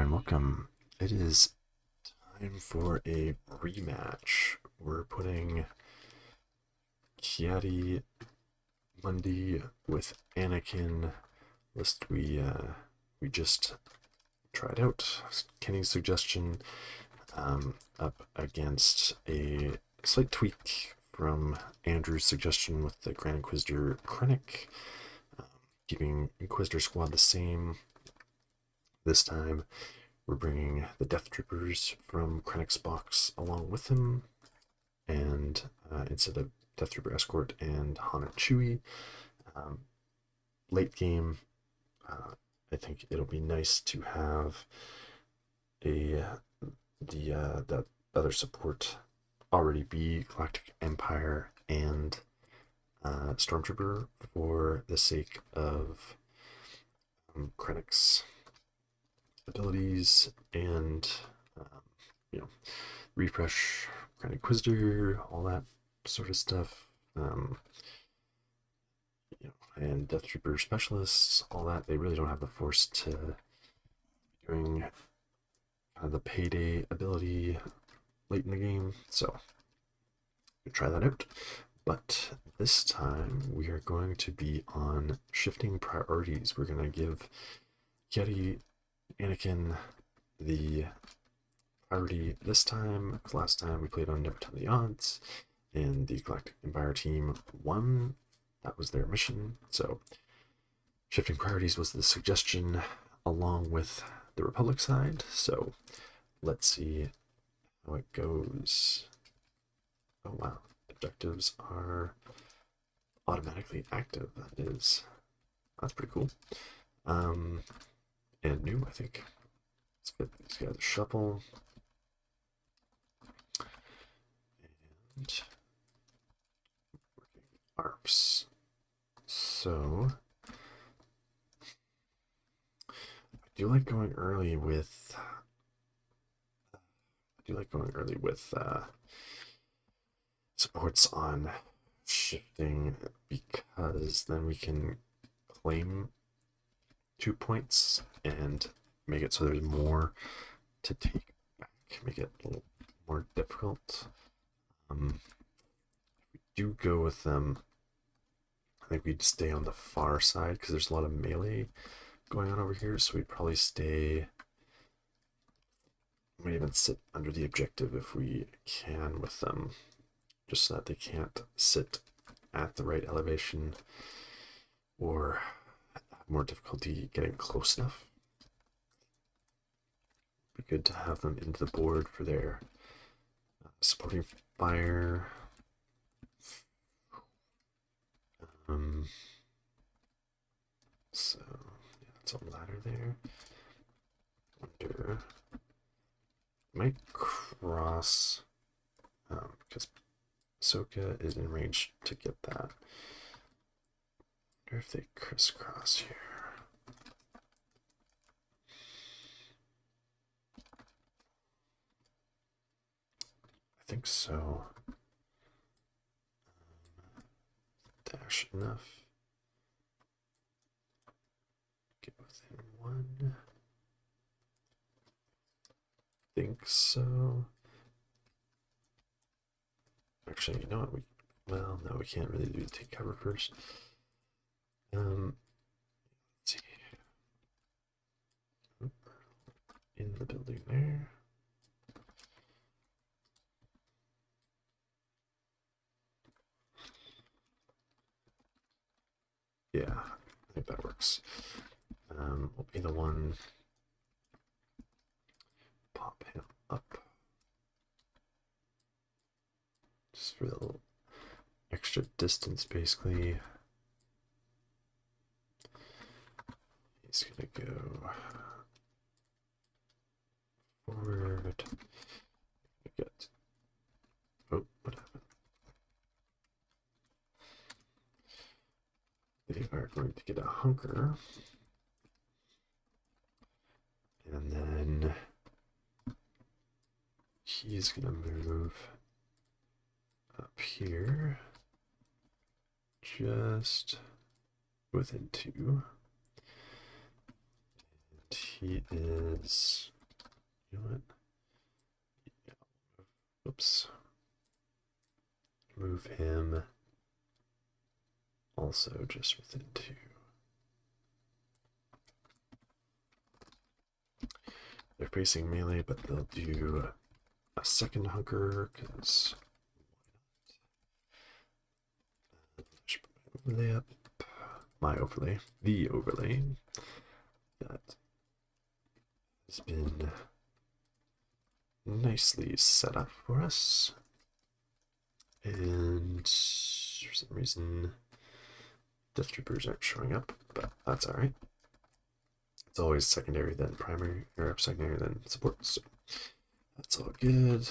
there and welcome. It is time for a rematch. We're putting Kiadi Mundi with Anakin list we just tried out. Kenny's suggestion up against a slight tweak from Andrew's suggestion with the Grand Inquisitor Krennic, keeping Inquisitor Squad the same. This time we're bringing the Death Troopers from Krennic's box along with him, and instead of Death Trooper Escort and Han and Chewie. Late game, I think it'll be nice to have that other support already be Galactic Empire and Stormtrooper for the sake of Krennic's abilities and refresh Grand Inquisitor, all that sort of stuff. And Death Trooper specialists, all that. They really don't have the force to be doing kind of the payday ability late in the game, so we'll try that out. But this time we are going to be on shifting priorities. We're going to give Yeti Anakin the priority this time, because last time we played on Never Tell the Odds, and the Galactic Empire team won. That was their mission. So shifting priorities was the suggestion along with the Republic side. So let's see how it goes. Oh wow, objectives are automatically active. That's pretty cool. And new, I think. Let's get these guys a shuffle. And working ARPs. So I do like going early with supports on shifting, because then we can claim 2 points and make it so there's more to take back, make it a little more difficult. If we do go with them, I think we'd stay on the far side because there's a lot of melee going on over here, so we'd probably might even sit under the objective if we can with them, just so that they can't sit at the right elevation or have more difficulty getting close enough. Be good to have them into the board for their supporting fire. So yeah, it's a ladder there. Wonder might cross because Ahsoka is in range to get that. Wonder if they crisscross here. I think so. Dash enough. Get within one. Think so. Actually, you know what? No, we can't really do take cover first. Let's see. In the building there. Yeah, I think that works. We'll be the one. Pop him up. Just for a little extra distance, basically. He's gonna go forward. Oh, what happened? They are going to get a hunker. And then he's gonna move up here, just within 2. And he is, you know what? Yeah. Oops. Move him also just within 2. They're facing melee, but they'll do a second hunker because overlay up. My overlay, the overlay that has been nicely set up for us. And for some reason, Death Troopers aren't showing up, but that's alright. It's always secondary, then primary, or secondary, then support, so that's all good.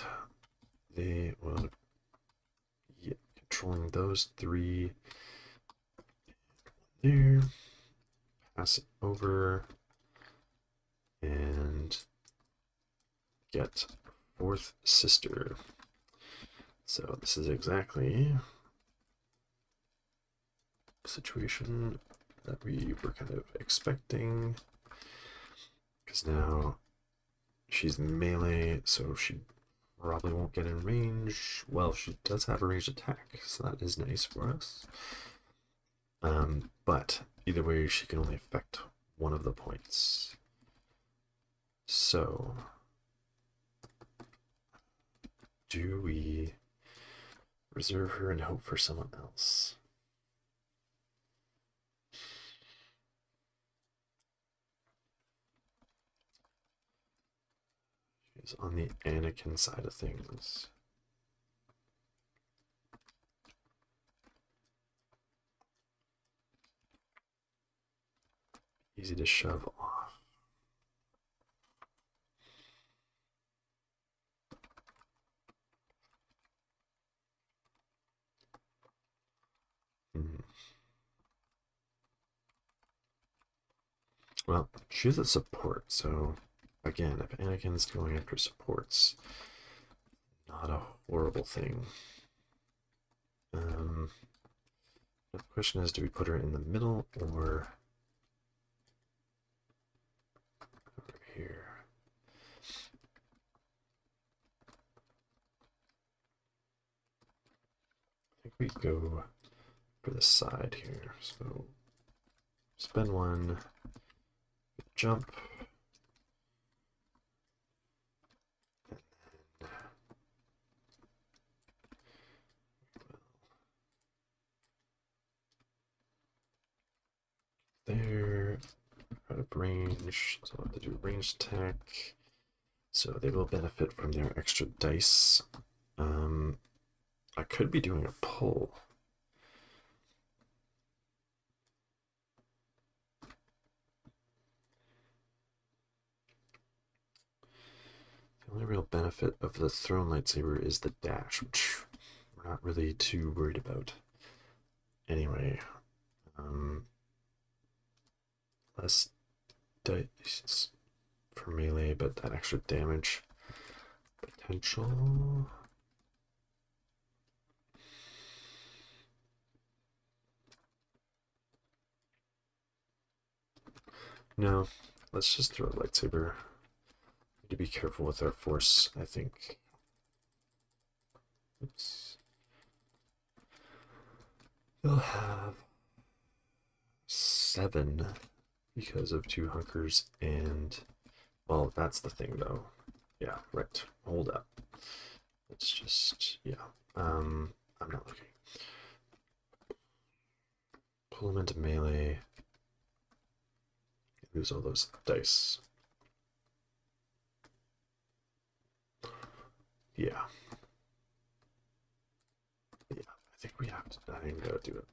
They will be controlling those 3 there. Pass it over and get 4th sister. So this is exactly the situation that we were kind of expecting, because now she's melee, so she probably won't get in range. Well, she does have a ranged attack, so that is nice for us. But either way, she can only affect one of the points. So, do we reserve her and hope for someone else? She's on the Anakin side of things. Easy to shove off. Well, she's a support, so again, if Anakin's going after supports, not a horrible thing. The question is, do we put her in the middle or over here? I think we go for the side here. So spend 1, jump, and then there, out of range, so I'll have to do range attack. So they will benefit from their extra dice. I could be doing a pull. The only real benefit of the thrown lightsaber is the dash, which we're not really too worried about. Anyway, less dice for melee, but that extra damage potential. No, let's just throw a lightsaber. Need to be careful with our force, I think. Oops. They'll have 7 because of 2 hunkers and, well, that's the thing though. Yeah, right. Hold up. Let's just, yeah. I'm not looking. Pull them into melee. Lose all those dice. Yeah. Yeah, I think we have to, I think we gotta do it.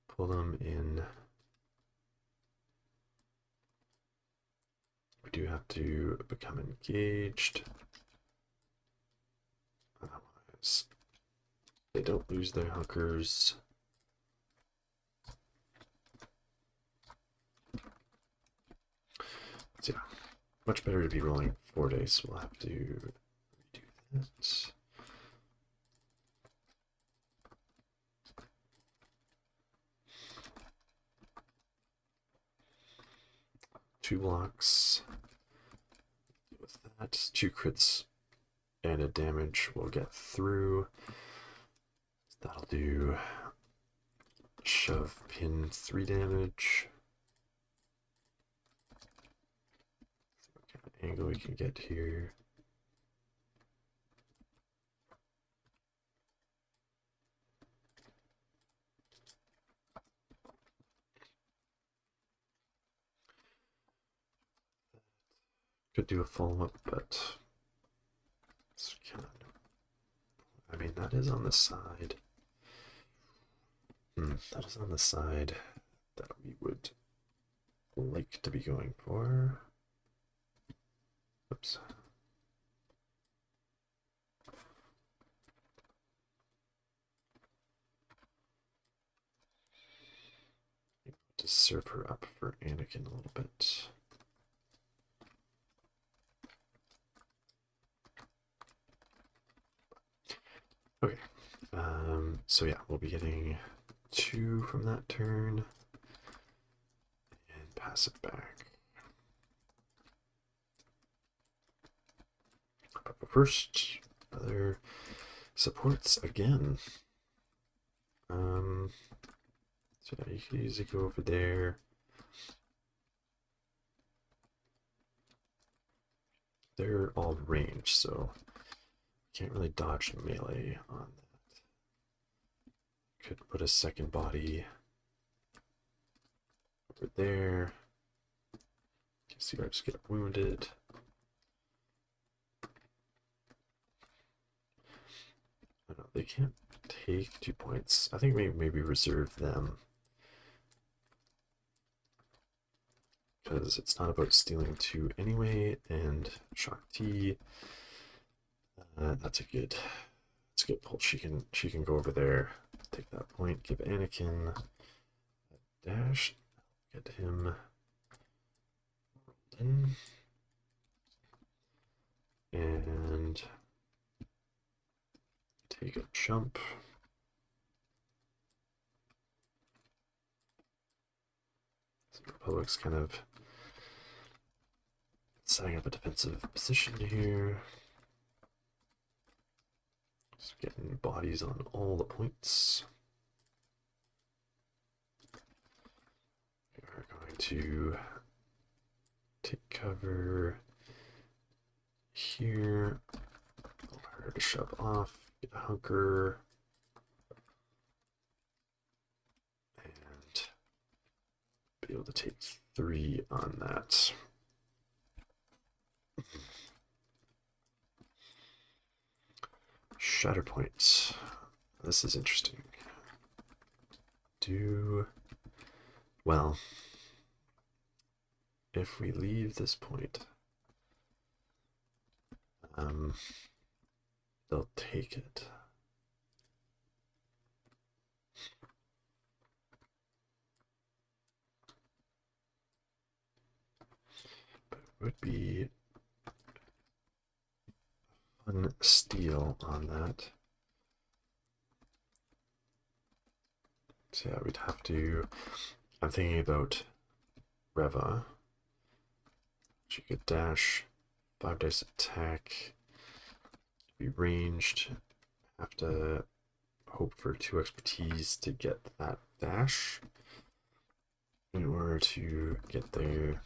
Pull them in. We do have to become engaged. Otherwise, they don't lose their hunkers. So yeah, much better to be rolling 4 dice. We'll have to redo that. 2 blocks. With that, 2 crits and a damage will get through. That'll do shove, pin, 3 damage. What kind of angle we can get here? Could do a follow-up, but it's kind of, I mean, that is on the side. That is on the side that we would like to be going for. Oops. To serve her up for Anakin a little bit. Okay, so yeah, we'll be getting 2 from that turn and pass it back. But first, other supports again. So yeah, you can easily go over there. They're all range, so can't really dodge melee on that. Could put a second body over there. See if I just get wounded. I don't know, they can't take 2 points. I think maybe reserve them. Because it's not about stealing 2 anyway, and Shock T. That's a good pull. She can go over there, take that point, give Anakin a dash, get him in, and take a jump. So Republic's kind of setting up a defensive position here. Just getting bodies on all the points. We are going to take cover here. Allow her to shove off, get a hunker, and be able to take 3 on that. Shatterpoint. This is interesting. Well, if we leave this point, they'll take it. But it would be a fun steal on that. So yeah, we'd have to, I'm thinking about Reva. She could dash, 5 dice attack, be ranged, have to hope for 2 expertise to get that dash. In order to get there,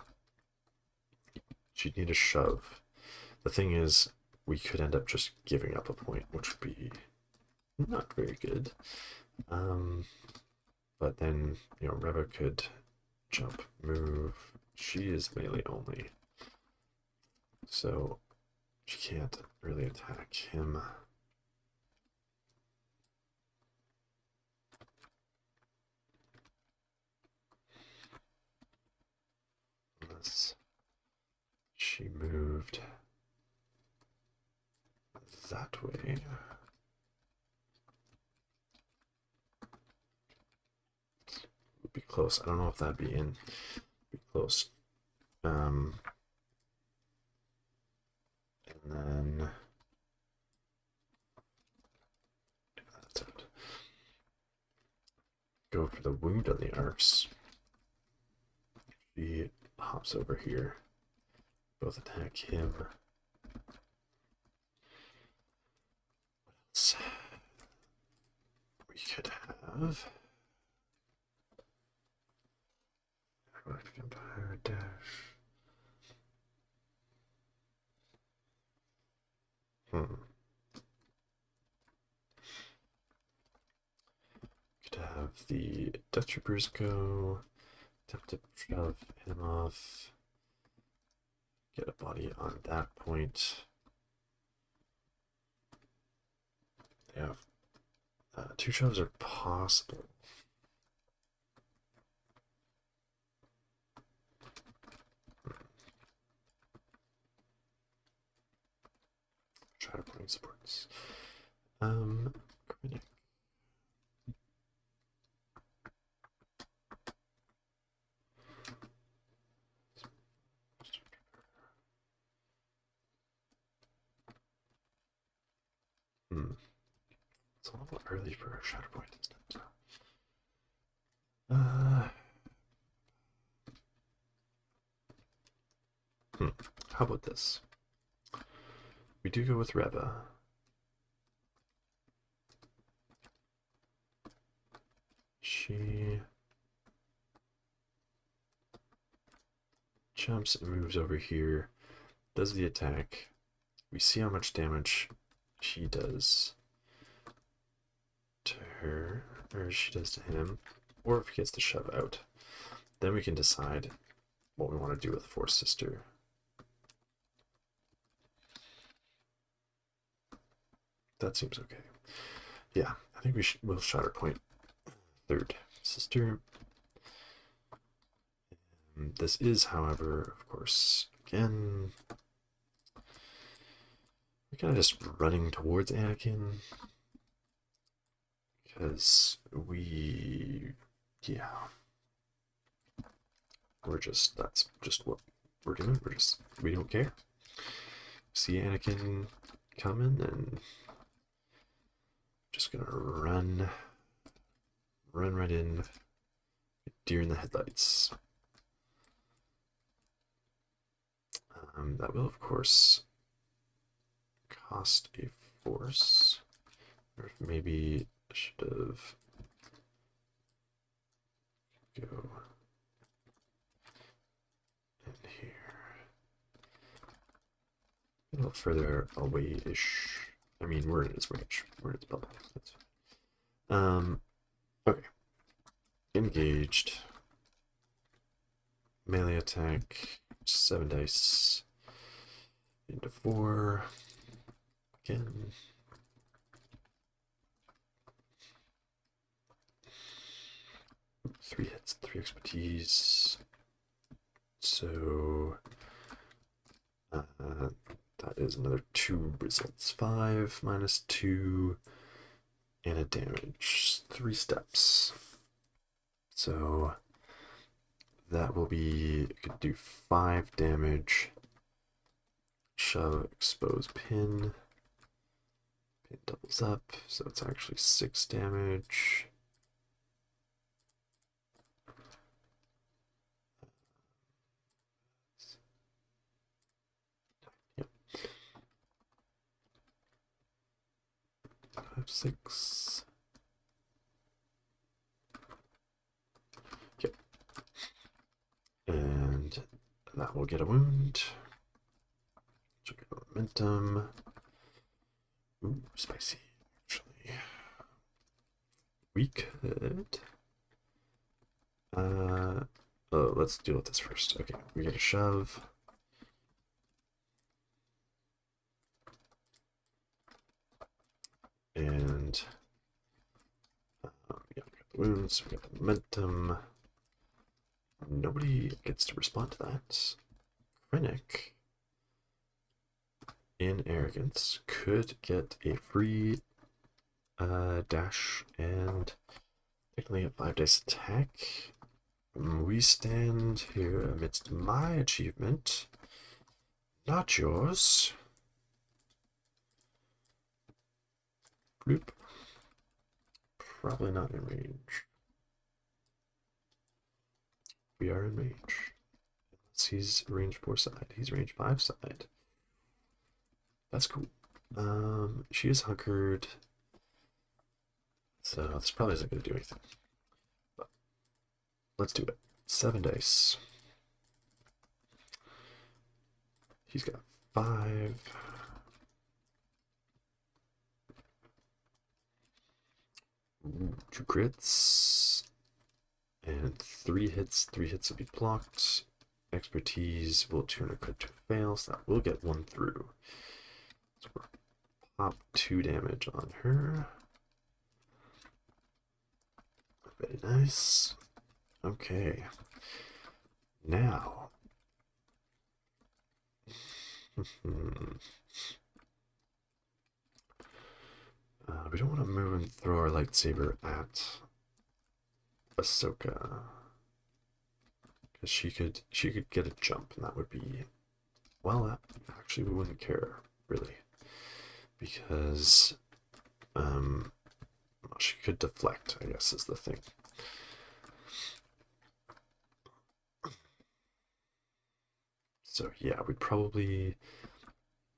she'd need a shove. The thing is, we could end up just giving up a point, which would be not very good. But then, you know, Reva could jump, move. She is melee only, so she can't really attack him. Unless she moved that way. Would be close. I don't know if that'd be in. Be close. And then that's it. Go for the wound on the arcs. She hops over here. Both attack him. What else? We could have Empire dash. Could have the Death Troopers go, attempt to shove him off, get a body on that point. They have two shoves are possible. Shatterpoint supports. Krennic. It's a little early for a Shatterpoint, isn't it? How about this? We do go with Reva. She jumps and moves over here, does the attack. We see how much damage she does to her, or she does to him, or if he gets the shove out. Then we can decide what we want to do with Force Sister. That seems okay. Yeah, I think we'll Shatterpoint third sister. This is, however, of course, again, we're kind of just running towards Anakin because that's just what we're doing. We don't care. See Anakin coming and just gonna run right in, deer in the headlights. That will, of course, cost a force, or maybe I should have go in here, a little further away-ish. I mean, we're in its range. We're in its bubble. That's fine. Okay. Engaged. Melee attack. 7 dice. Into 4. Again. Ooh, 3 hits, 3 expertise. So that is another 2 results. 5 minus 2 and a damage. 3 steps. So that will be, could do 5 damage. Shove, expose, pin. Pin doubles up, so it's actually 6 damage. Yep. 5, 6. Yep. And that will get a wound. Check out momentum. Ooh, spicy, actually. We could. Oh, let's deal with this first. Okay, we get a shove. And yeah, we got the wounds, we got the momentum. Nobody gets to respond to that. Krennic, in arrogance, could get a free dash and technically a 5 dice attack. We stand here amidst my achievement, not yours. Bloop. Probably not in range. We are in range. Let's guess he's range 4 side. He's range 5 side. That's cool. She is hunkered, so this probably isn't going to do anything. But let's do it. 7 dice. He's got 5. Ooh, 2 crits. And 3 hits. 3 hits will be blocked. Expertise will turn a crit to fail, so that will get 1 through. So we'll pop 2 damage on her. Very nice. Okay. Now. We don't want to move and throw our lightsaber at Ahsoka, because she could get a jump, and that would be, well, actually we wouldn't care really, because well, she could deflect, I guess is the thing. So yeah, we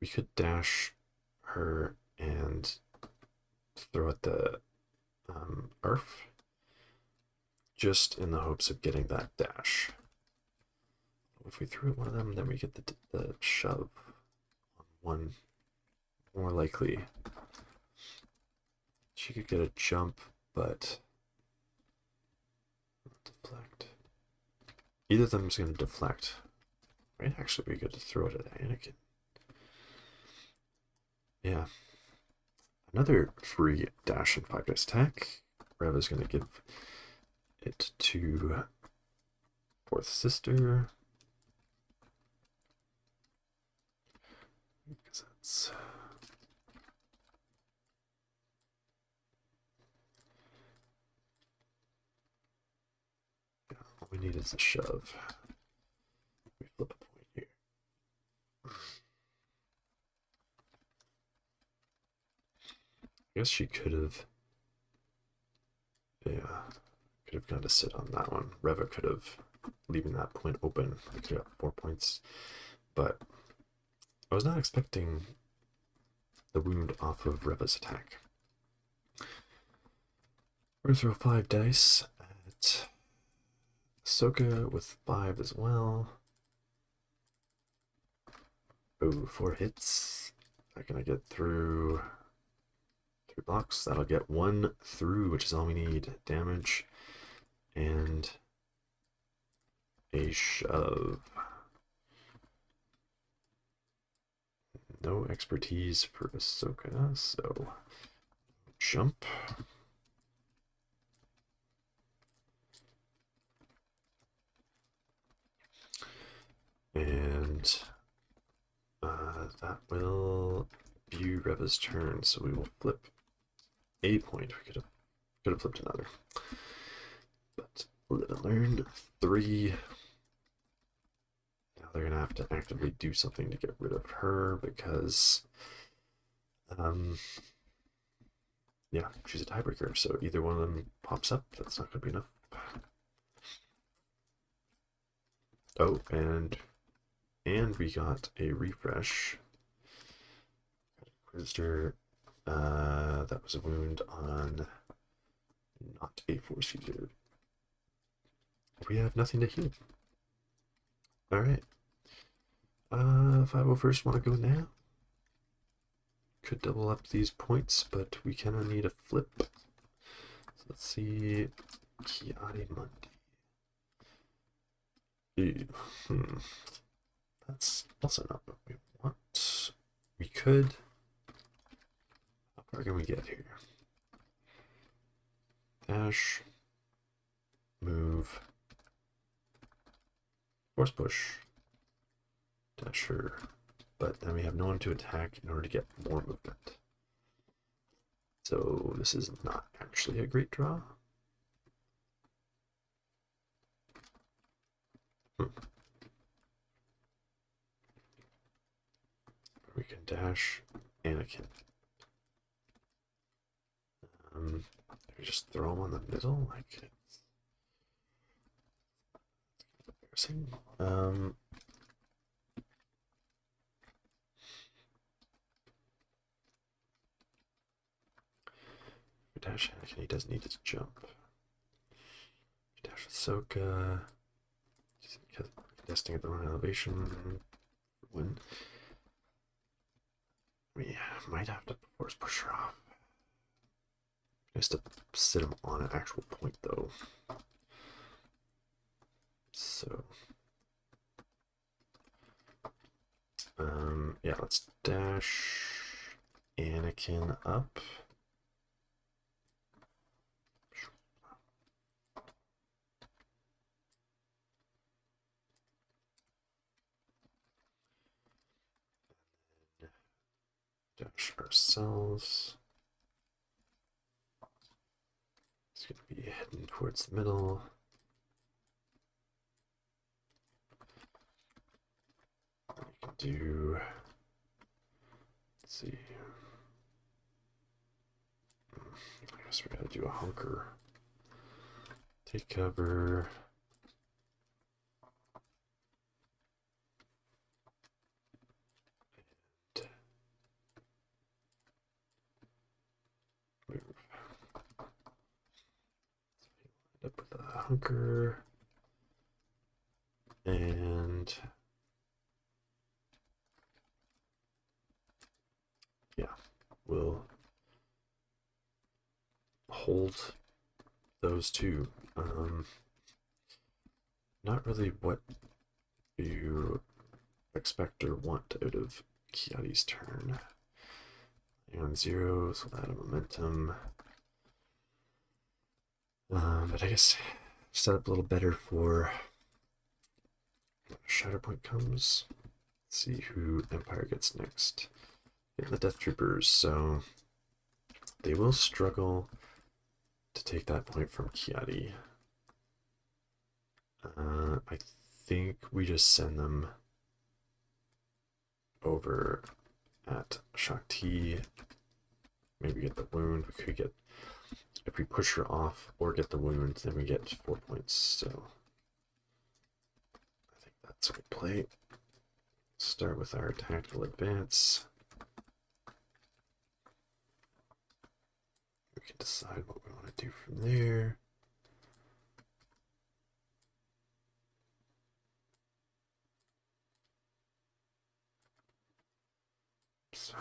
could dash her and throw at the Earth, just in the hopes of getting that dash. If we threw at one of them, then we get the shove on one. More likely, she could get a jump, but deflect. Either of them is going to deflect. Might actually be good to throw it at Anakin. Yeah. Another free dash and 5 dice attack. Rev is going to give it to fourth sister. Because that's... yeah, all we need is a shove. We flip a point here. I guess she could have... yeah, could have gone to sit on that one. Reva could have, leaving that point open. We could have 4 points. But I was not expecting the wound off of Reva's attack. We're going to throw 5 dice at Ahsoka with 5 as well. Oh, 4 hits. Not gonna get through 3 blocks. That'll get 1 through, which is all we need. Damage and a shove. No expertise for Ahsoka, so jump. And that will view Reva's turn, so we will flip a point. We could have flipped another, but live and learn. 3. Now they're gonna have to actively do something to get rid of her because, yeah, she's a tiebreaker. So either one of them pops up. That's not gonna be enough. Oh, and we got a refresh. Inquisitor, that was a wound on not a force user. We have nothing to heal. Alright. 501st want to go now. Could double up these points, but we kind of need a flip. So let's see. Mundi. That's also not what we want. We could. How far can we get here? Dash. Move. Force push. Dash her. But then we have no one to attack in order to get more movement. So this is not actually a great draw. We can dash Anakin. We just throw him on the middle, like it's embarrassing. dash Anakin, he does need to jump. Dash Ahsoka. Contesting at the wrong elevation. When we might have to force push her off. Nice to sit him on an actual point though. So yeah, let's dash Anakin up. Dash ourselves. It's going to be heading towards the middle. We can do, let's see. I guess we got to do a hunker. Take cover. Move. End up with a hunker. And yeah, we'll hold those two. Not really what you expect or want out of Kiadi's turn. On 0, so we'll add a momentum. But I guess set up a little better for Shatterpoint comes. Let's see who Empire gets next. The Death Troopers, so they will struggle to take that point from Kiadi. I think we just send them over at Shakti. Maybe get the wound. We could get, if we push her off or get the wound, then we get 4 points. So I think that's a good play. Start with our tactical advance. We can decide what we want to do from there. So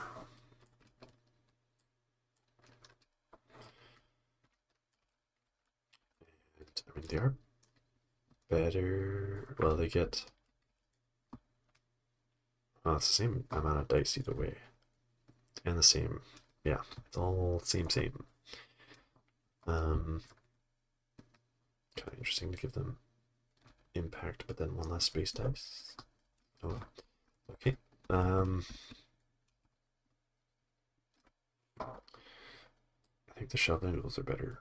I mean, they are better. Well, they get. Well, it's the same amount of dice either way. And the same. Yeah, it's all same. Kind of interesting to give them impact, but then one less space dice. Oh, okay. I think the shove noodles are better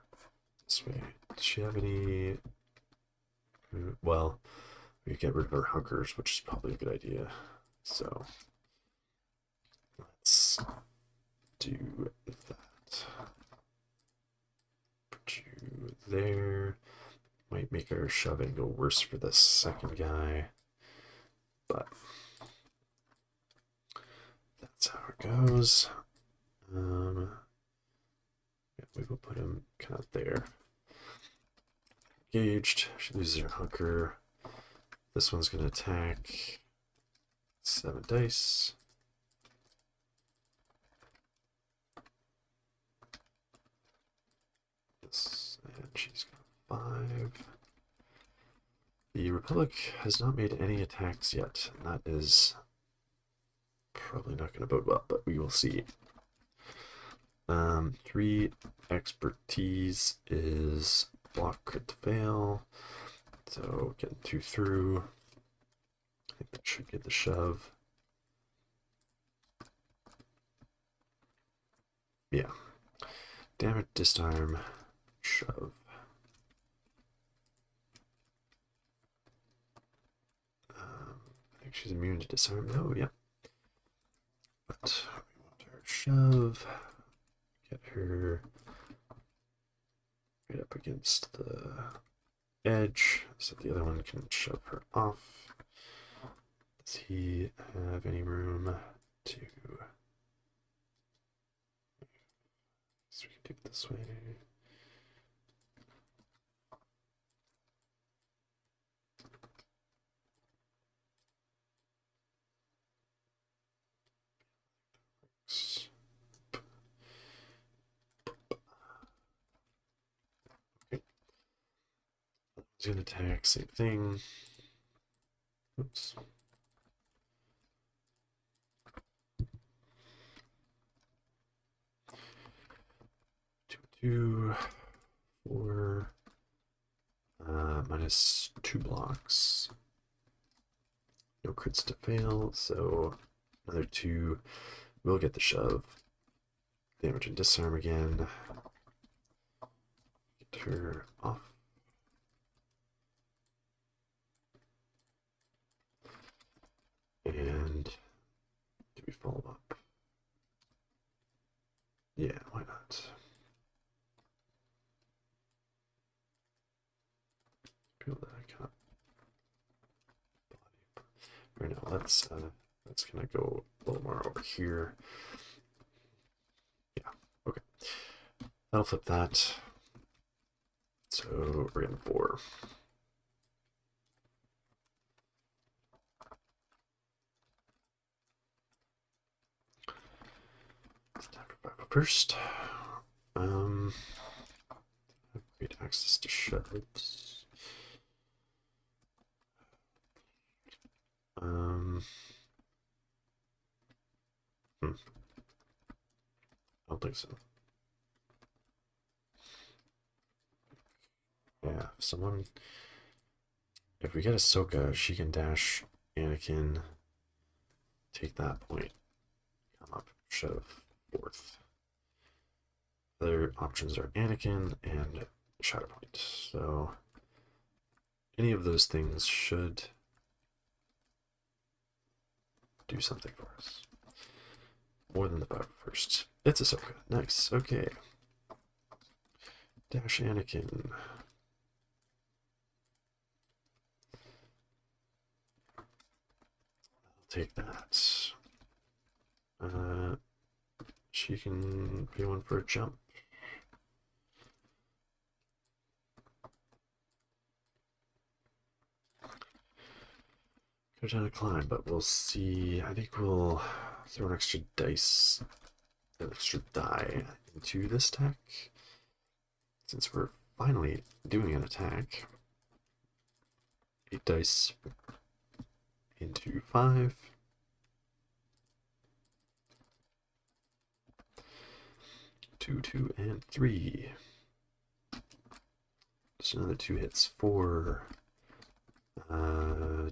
this way. Does she have any? Well, we could get rid of our hunkers, which is probably a good idea. So let's do that. Put you there. Might make our shoving go worse for the second guy, but that's how it goes. Yeah, we will put him kind of there. Engaged. She loses her hunker. This one's going to attack. 7 dice. This, and she's got 5. The Republic has not made any attacks yet, and that is probably not going to bode well, but we will see. 3 expertise is block, crit, fail. So getting 2 through. I think that should get the shove. Yeah. Damage, disarm, shove. I think she's immune to disarm. Oh, yeah. But we want her shove. Get her right up against the edge so the other one can shove her off. Does he have any room to So we can do it this way. Okay. He's gonna attack, same thing. Oops. 2, 4, minus 2 blocks. No crits to fail, so another 2 will get the shove. Damage and disarm again. Get her off. And do we follow up? Yeah, why not? Feel that kind of body. Right now, let's kind of go a little more over here. Yeah, okay. That'll flip that. So we're in 4. It's time for 5 first. Great access to shoves. I don't think so. Yeah, someone. If we get Ahsoka, she can dash Anakin, take that point, come up, shove 4th. Other options are Anakin and Shatterpoint. So any of those things should do something for us. More than the 5 first. It's Ahsoka. Nice. Okay. Dash Anakin. I'll take that. She can be one for a jump. Go down a climb, but we'll see. I think we'll throw an extra dice, an extra die into this attack. Since we're finally doing an attack. 8 dice into 5. 2, 2, and 3. Just another 2 hits. 4.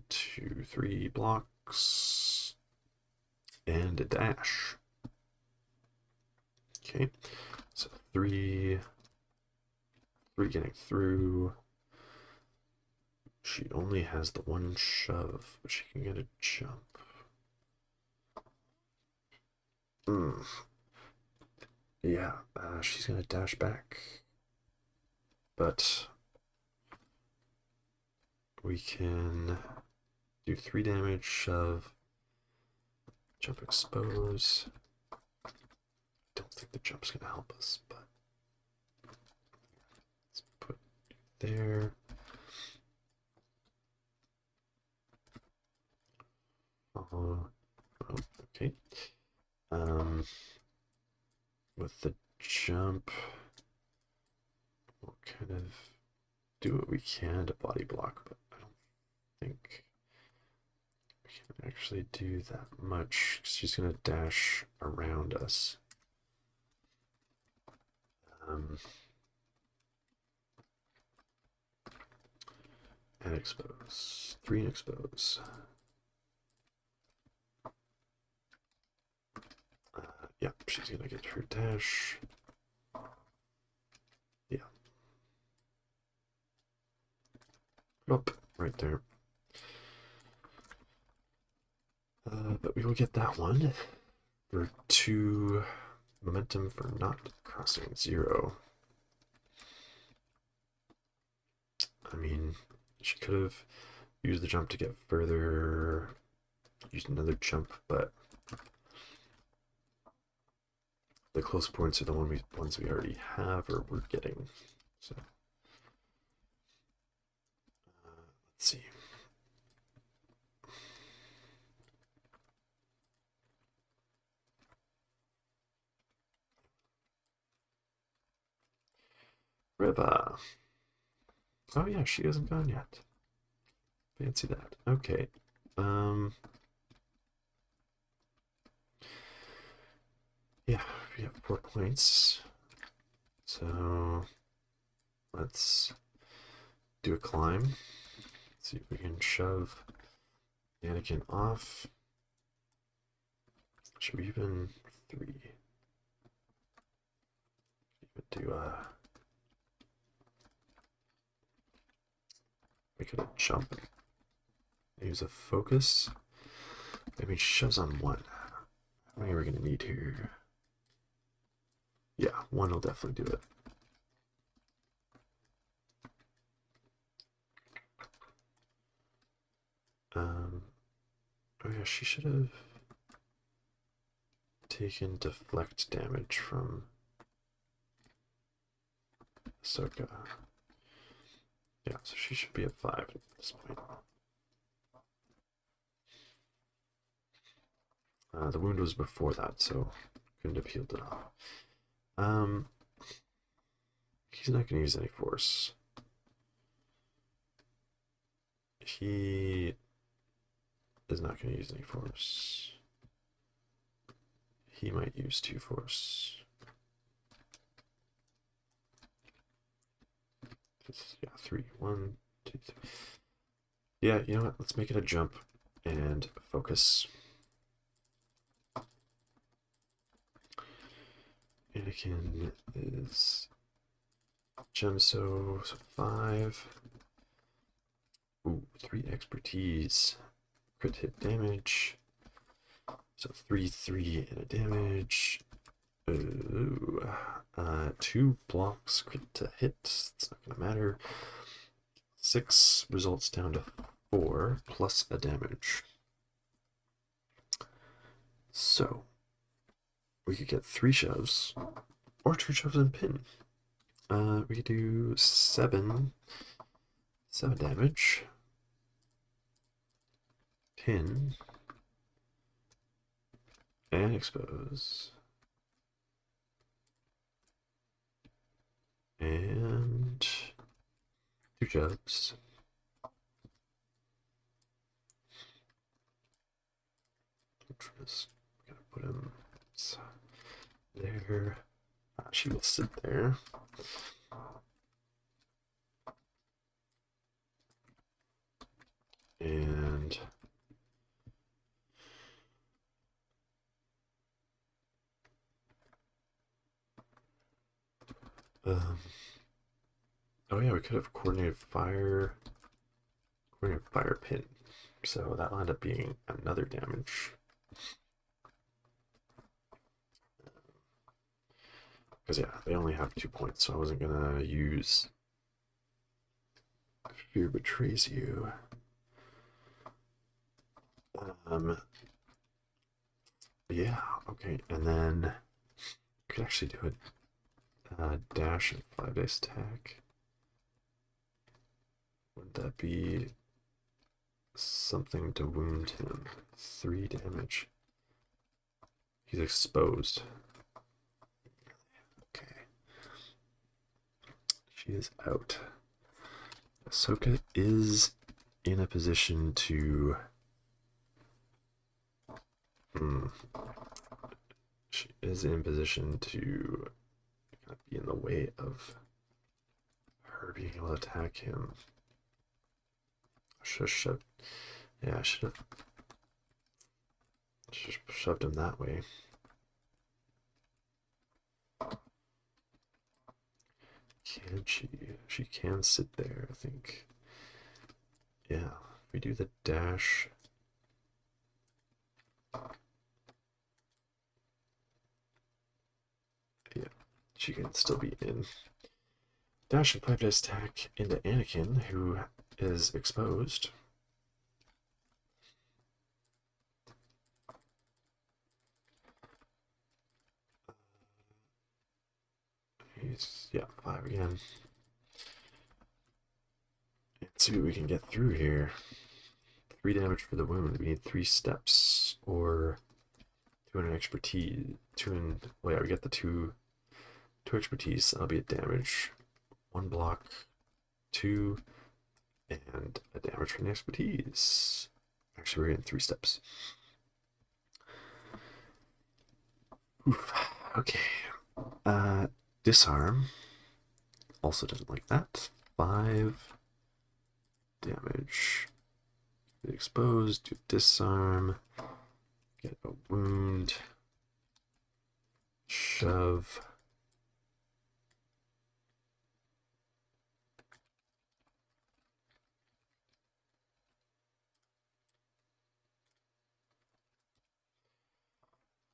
2, 3 blocks. And a dash. Okay. So 3 getting through. She only has the 1 shove, but she can get a jump. Yeah, she's gonna dash back. But we can do 3 damage, shove, jump, expose. I don't think the jump's gonna help us, but let's put it there. Oh, okay. With the jump, we'll kind of do what we can to body block, but I don't think we can actually do that much because she's going to dash around us. And expose. 3 and expose. Yeah, she's gonna get her dash. Yeah. Up, right there. But we will get that one for 2 momentum for not crossing 0. I mean, she could have used the jump to get further, used another jump, but the close points are the ones we already have or we're getting. So let's see. Riva. Oh yeah, she hasn't gone yet. Fancy that. Okay. Yeah, we have 4 points. So let's do a climb. See if we can shove Anakin off. Should we even 3? Even do make it a jump. Use a focus. Maybe shoves on 1. How many are we gonna need here? Yeah, 1 will definitely do it. Oh yeah, she should have taken deflect damage from Ahsoka. Yeah, so she should be at 5 at this point. The wound was before that, so couldn't have healed it off. He's not going to use any force. He is not going to use any force. He might use 2 force. Yeah, 3. 1, 2, 3. Yeah, you know what? Let's make it a jump and focus. Anakin is Gemso, so 5. Ooh, 3 expertise. Crit hit damage. So 3 and a damage. Ooh, 2 blocks crit to hit. It's not gonna matter. 6 results down to 4 plus a damage. So we could get 3 shoves or 2 shoves and pin. We could do 7 damage. Pin and expose. And 2 shoves. Just gonna put him there. She will sit there. And oh yeah, we could have coordinated fire pin. So that'll end up being another damage. Because yeah, they only have 2 points, so I wasn't gonna use Fear Betrays You. Yeah, okay, and then you could actually do a dash and 5-base attack. Would that be something to wound him? 3 damage. He's exposed. Okay. She is out. Ahsoka is in a position to... She is in position to be in the way of her being able to attack him. I should have shoved... Yeah, I should have shoved him that way. Can she? She can sit there, I think. Yeah, if we do the dash... Yeah, she can still be in. Dash and 5-dash attack into Anakin, who is exposed. He's, yeah, 5 again. Let's see what we can get through here. 3 damage for the wound. We need 3 steps or 200 expertise. Oh yeah, we get the 2 expertise. That'll be a damage. 1 block, 2, and a damage from the expertise. Actually, we're getting 3 steps. Oof. Okay. Disarm. Also doesn't like that. 5 damage. Exposed, do disarm, get a wound, shove.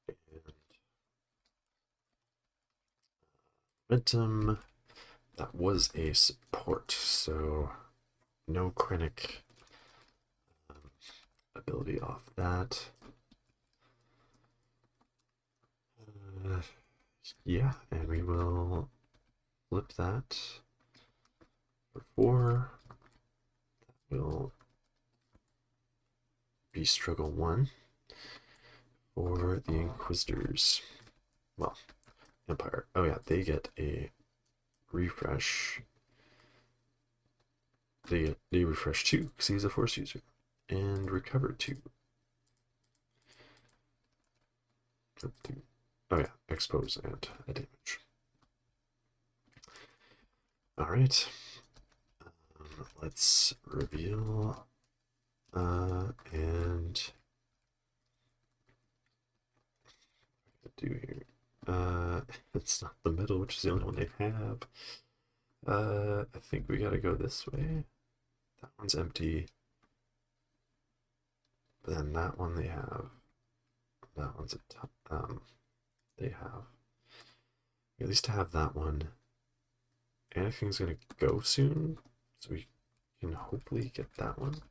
And momentum. That was a support, so no Krennic ability off that. Yeah, and we will flip that for 4. That will be struggle 1 for the Inquisitors. Well, Empire. Oh yeah, they get a refresh. They refresh 2 because he's a Force user, and recover 2. Oh yeah, expose and a damage. All right, let's reveal and do here. It's not the middle, which is the only one they have. I think we gotta go this way. That one's empty. But then that one they have. That one's at top. They have. At least to have that one. Anakin's gonna go soon, so we can hopefully get that one.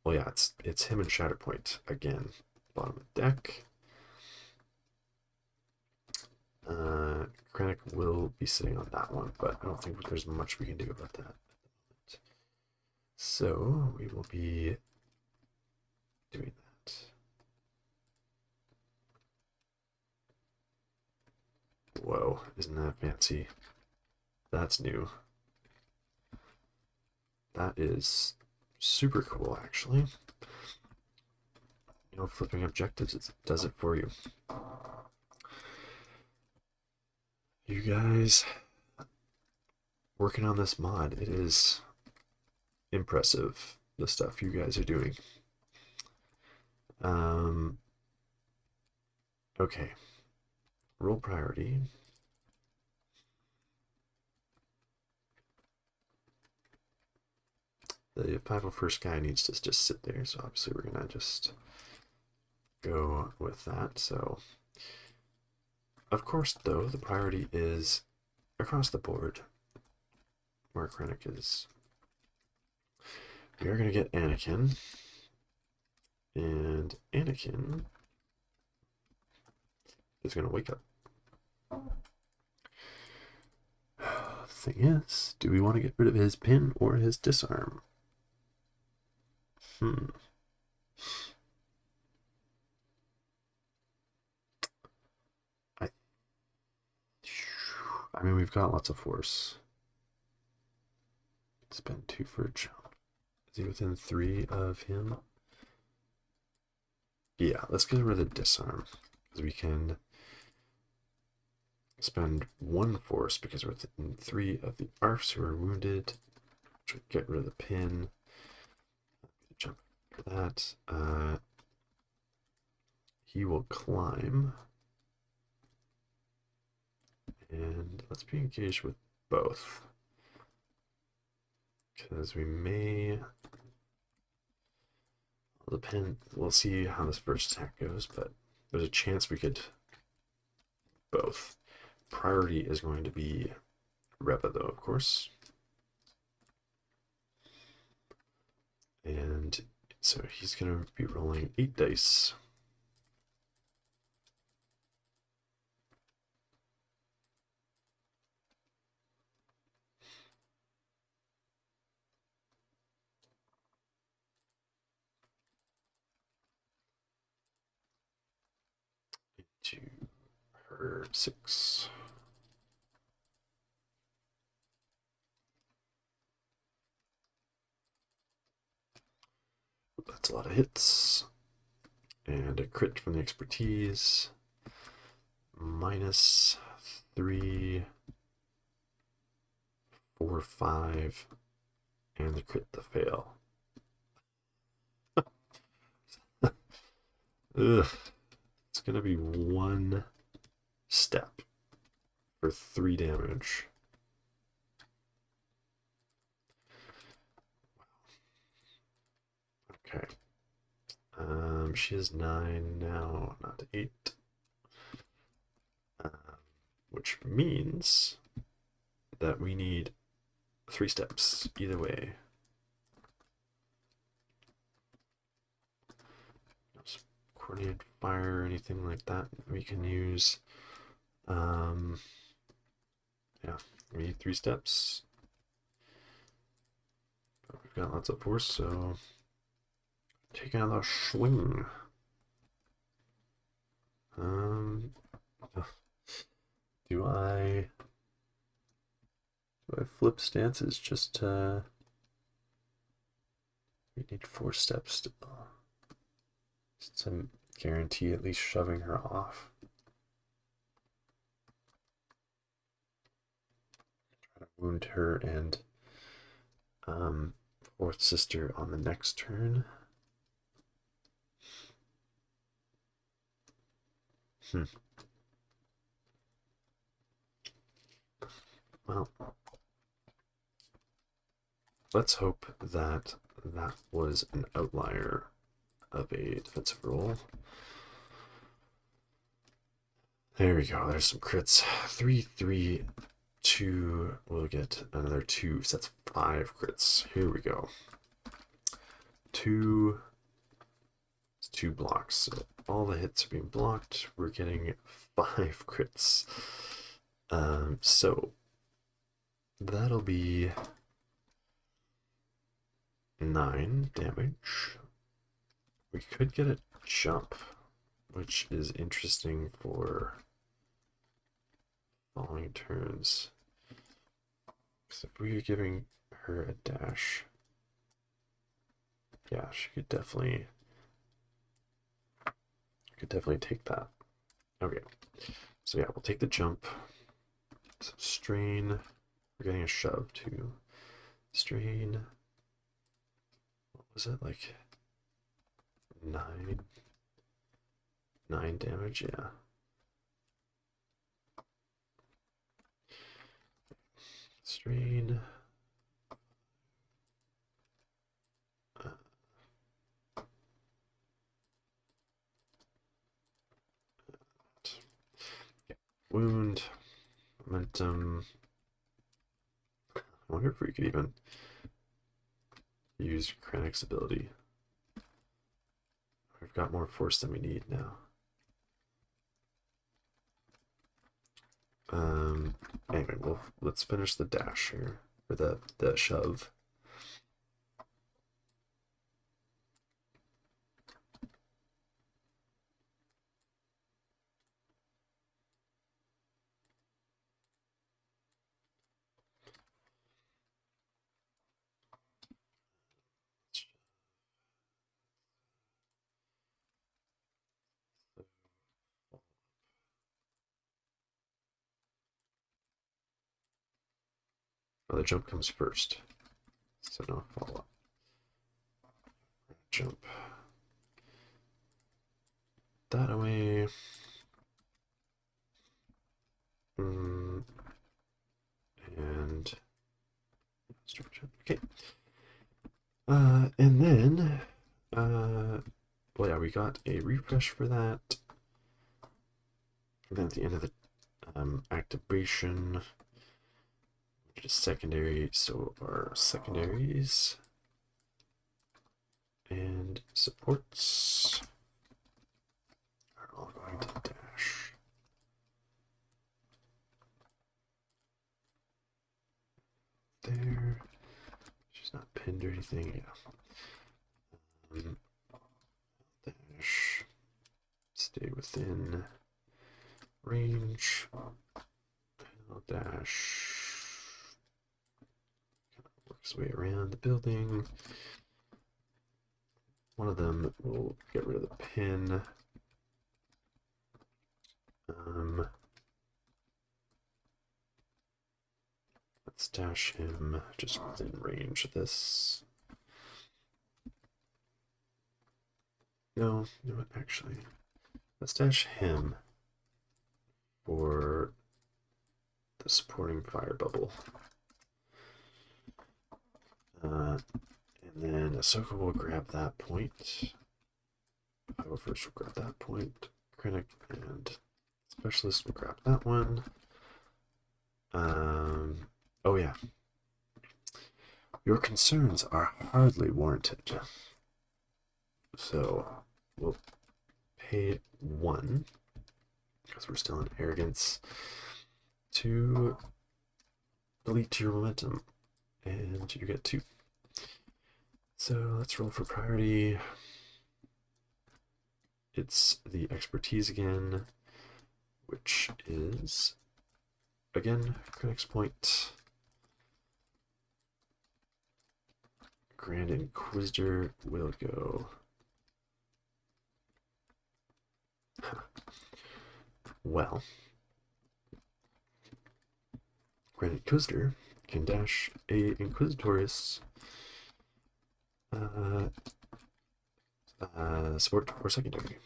Well, yeah, it's him and Shatterpoint again. Bottom of the deck. Krennic will be sitting on that one, but I don't think there's much we can do about that. So we will be doing that. Whoa, isn't that fancy? That's new. That is super cool, actually. You know, flipping objectives, it does it for you. You guys working on this mod, it is impressive, the stuff you guys are doing. Okay. Roll priority. The 501st guy needs to just sit there, so obviously we're gonna just go with that. So, of course, though, the priority is across the board where Krennic is. We are gonna get Anakin, and Anakin is gonna wake up. Thing is, do we want to get rid of his pin or his disarm? I mean, we've got lots of force. Spend 2 for a jump. Is he within 3 of him? Yeah, let's get rid of the disarm, because we can spend 1 force because we're within 3 of the arcs who are wounded. Get rid of the pin. Jump for that. He will climb. And let's be engaged with both. Because we may... Well, the pin... We'll see how this first attack goes, but there's a chance we could both. Priority is going to be Reva, though, of course. And so he's going to be rolling 8 dice. for 6. That's a lot of hits. And a crit from the expertise. -3, 4, 5, and the crit to fail. Ugh. It's gonna be 1 step for 3 damage. Okay. She is 9 now, not 8. Which means that we need 3 steps either way. Coordinated fire or anything like that we can use. Yeah, we need 3 steps. But we've got lots of force, so take another swing. Do I flip stances just to... We need 4 steps still. Just to guarantee at least shoving her off. Try to wound her and 4th sister on the next turn. Well, let's hope that that was an outlier of a defensive roll. There we go. There's some crits. 3, 3, 2. We'll get another 2. So that's 5 crits. Here we go. 2 blocks. So all the hits are being blocked. We're getting 5 crits. So that'll be 9 damage. We could get a jump, which is interesting for following turns. Because if we were giving her a dash, yeah, she could definitely take that. Okay, so yeah, we'll take the jump. So strain. We're getting a shove too. Strain. What was it, like 9 damage? Yeah. Strain. Wound. Momentum. I wonder if we could even use Krennic's ability. We've got more force than we need now. Anyway, let's finish the dash here, or the shove. Oh, the jump comes first, so no follow-up. Jump that away. And okay. And then, well, yeah, we got a refresh for that. And then at the end of the activation, which is secondary, so our secondaries and supports are all going to dash. There. She's not pinned or anything. Yeah. Dash. Stay within range. Dash. Work his way around the building. One of them will get rid of the pin. Let's dash him just within range of this. No, you know what, actually. Let's dash him for the supporting fire bubble. And then Ahsoka will grab that point. First will grab that point. Krennic and Specialist will grab that one. Oh yeah. Your concerns are hardly warranted. So we'll pay 1, because we're still in arrogance, to delete your momentum, and you get 2. So let's roll for priority. It's the expertise again, which is, again, Krennic's point. Grand Inquisitor will go. Well, Grand Inquisitor can dash a Inquisitorius support or secondary,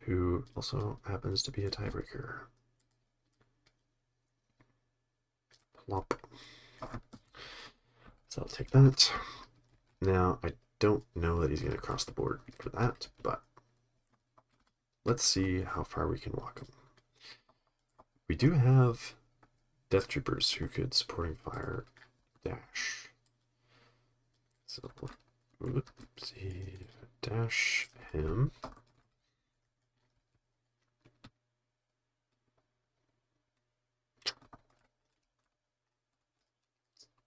who also happens to be a tiebreaker. Plop. So I'll take that. Now, I don't know that he's going to cross the board for that, but let's see how far we can walk him. We do have Death Troopers who could supporting fire dash. So, oopsie, dash him.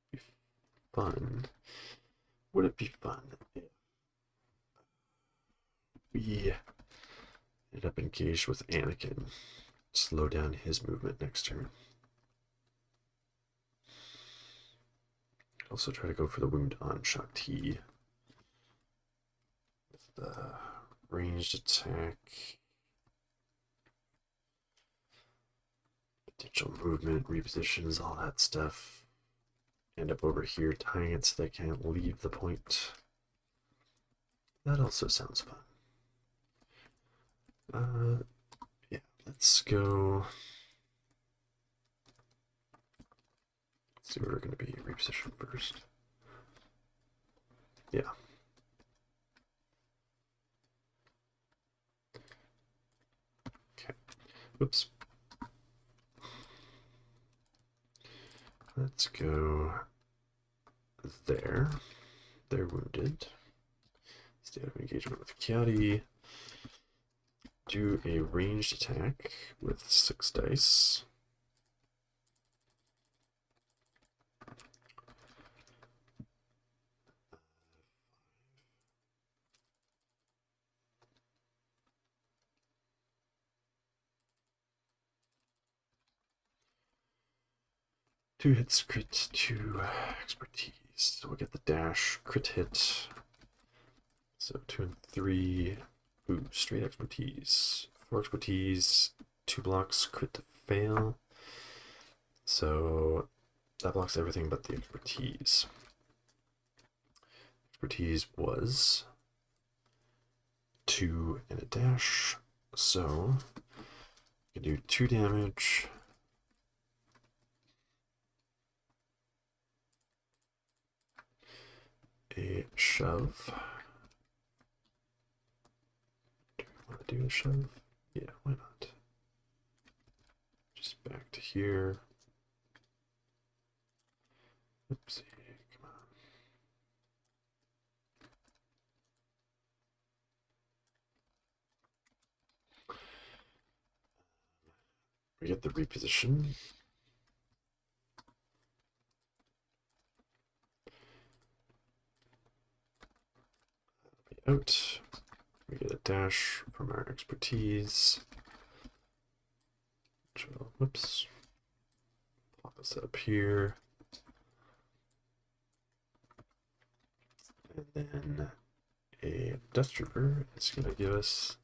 Be fun. Would it be fun if we ended up engaged with Anakin? Slow down his movement next turn. Also try to go for the wound on Shakti with the ranged attack, potential movement, repositions, all that stuff. End up over here tying it so they can't leave the point. That also sounds fun. Yeah, let's go. Let's see where we're going to be repositioned first. Yeah. Okay. Oops. Let's go there. They're wounded. Stay out of engagement with Kiadi. Do a ranged attack with 6 dice. Two hits, crit, 2 expertise. So we'll get the dash, crit hit. So 2 and 3. Ooh, straight expertise. 4 expertise, 2 blocks, crit to fail. So that blocks everything but the expertise. Expertise was 2 and a dash. So we can do 2 damage. A shove. Do we want to do a shove? Yeah, why not? Just back to here. Oopsie, come on. We get the reposition. Out. We get a dash from our expertise. Whoops. Pop us up here. And then a Death Trooper is going to give us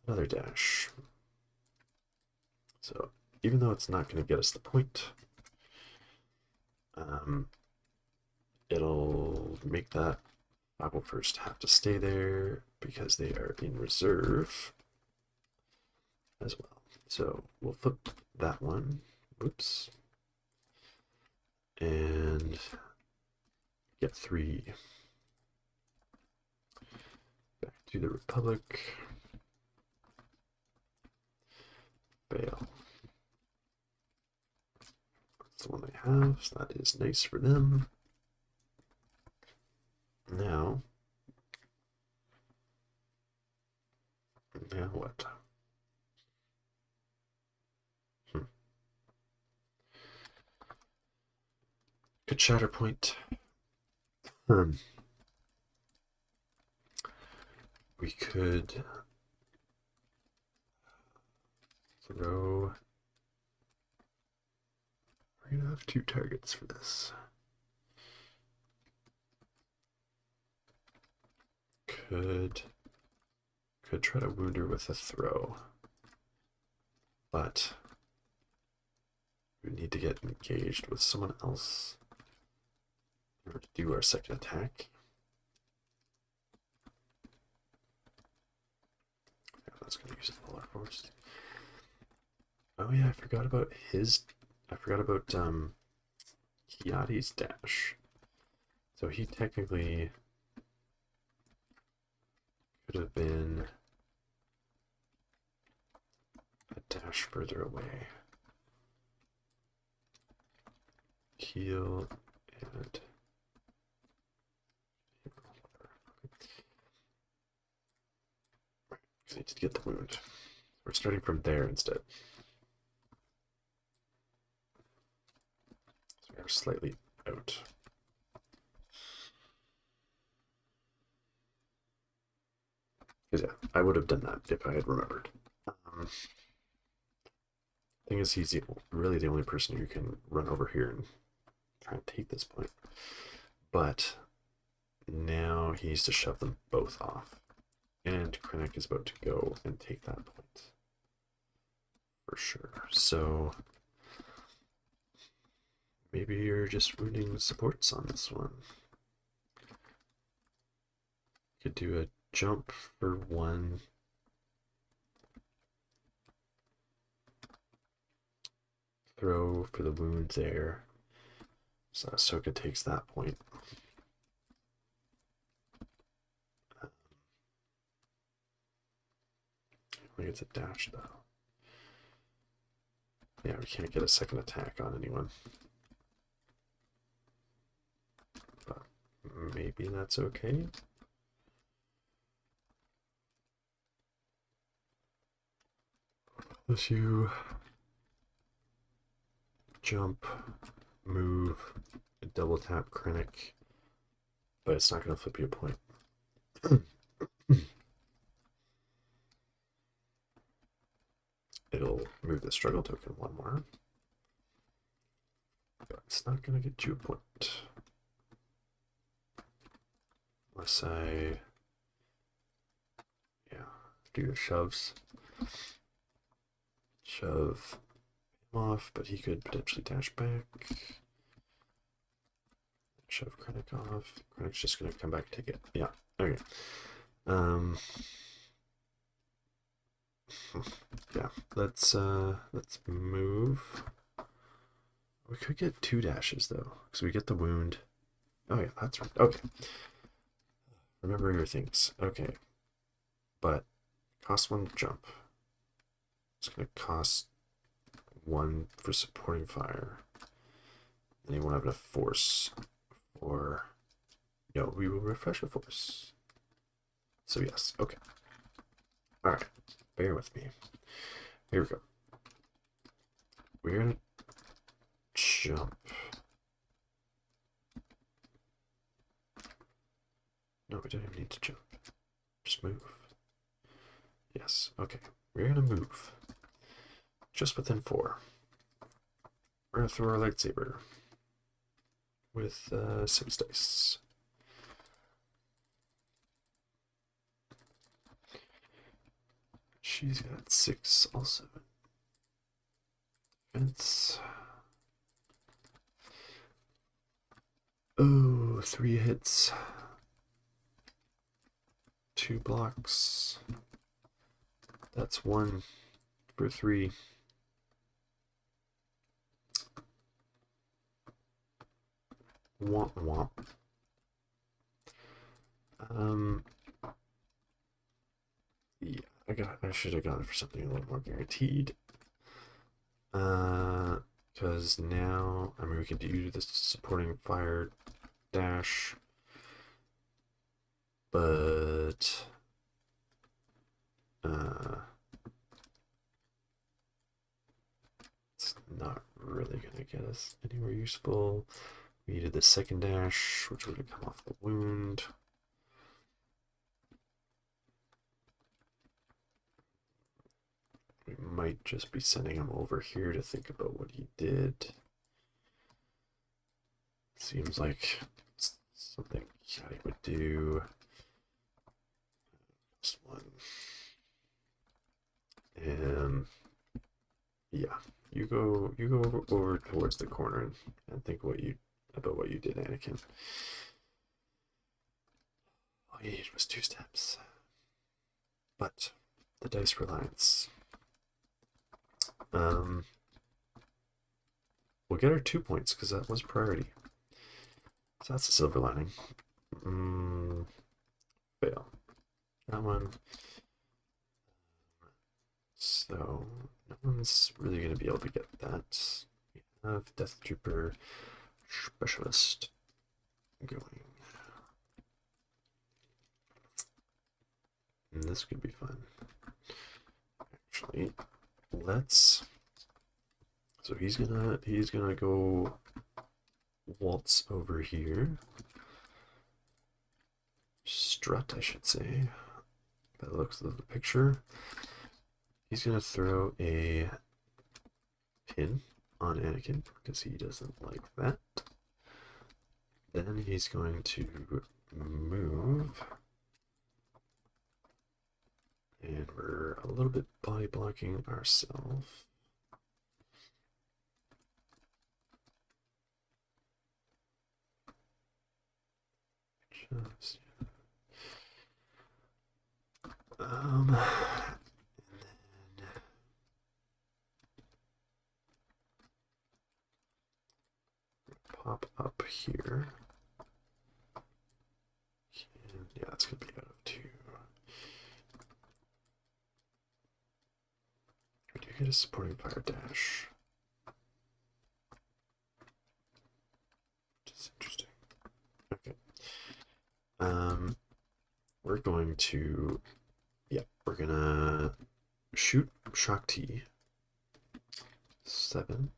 another dash. So even though it's not going to get us the point, it'll make that 501st have to stay there because they are in reserve as well. So we'll flip that one. Oops. And get 3. Back to the Republic. Fail. That's the one they have, so that is nice for them. Now what? Good Shatterpoint. We could throw. We're gonna have 2 targets for this. Could try to wound her with a throw, but we need to get engaged with someone else in order to do our second attack. Yeah, that's going to use a polar force. Oh yeah, I forgot about Kiadi's dash. So he technically could have been a dash further away. Heal and I need to get the wound. We're starting from there instead. So we're slightly out. Because yeah, I would have done that if I had remembered. Thing is, he's really the only person who can run over here and try and take this point. But now he needs to shove them both off. And Krennic is about to go and take that point. For sure. So maybe you're just wounding supports on this one. Could do a jump for 1. Throw for the wound there. So Ahsoka takes that point. I think it's a dash though. Yeah, we can't get a second attack on anyone. But maybe that's okay. Unless you jump, move, double tap Krennic, but it's not going to flip you a point. It'll move the struggle token 1 more, but it's not going to get you a point. Unless I, do the shoves. Shove him off, but he could potentially dash back. Shove Krennic off. Krennic's just going to come back and take it. Yeah, okay. Yeah, let's move. We could get 2 dashes though, because we get the wound. Oh yeah, that's right. Okay. Remember your things. Okay. But cost 1 jump. It's gonna cost 1 for supporting fire. And he won't have enough force for no, we will refresh a force. So yes, okay. Alright. Bear with me. Here we go. We're gonna jump. No, we don't even need to jump. Just move. Yes, okay. We're gonna move. just within 4. We're gonna throw our lightsaber with 6 dice. She's got 6 also. Defense. Oh, 3 hits. 2 blocks. That's 1 for 3. Womp womp. Yeah, I should have gone for something a little more guaranteed. Because now, I mean, we can do the supporting fire dash, but it's not really gonna get us anywhere useful. We needed the second dash, which would have come off the wound. We might just be sending him over here to think about what he did. Seems like something I would do. This one. And yeah, you go over towards the corner and think about what you did, Anakin. All you needed was 2 steps. But the dice reliance. We'll get our 2 points because that was priority. So that's a silver lining. Fail. That one. So no one's really going to be able to get that. We have Death Trooper Specialist going. And this could be fun. Actually, let's. So he's gonna go waltz over here. Strut, I should say. By the looks of the picture. He's gonna throw a pin on Anakin because he doesn't like that. Then he's going to move. And we're a little bit body blocking ourselves. Just, and then pop up here. And yeah, it's gonna be out of 2. We do get a supporting fire dash. Which is interesting. Okay. We're going to, we're gonna shoot Shock T. 7.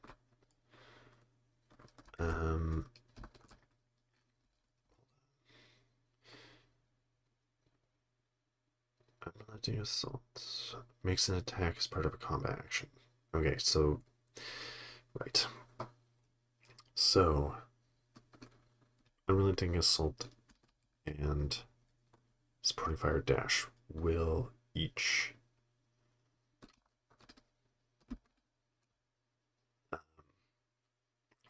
Unrelenting assault makes an attack as part of a combat action. Okay, so right. So unrelenting assault and supporting fire dash will each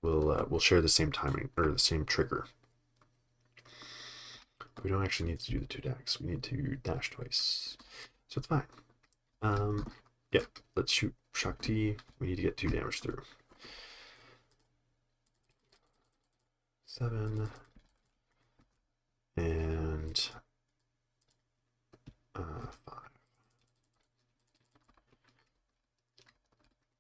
will share the same timing or the same trigger. We don't actually need to do the 2 dash. We need to dash twice, so it's fine. Yeah, let's shoot Shock T. We need to get 2 damage through. 7 and 5.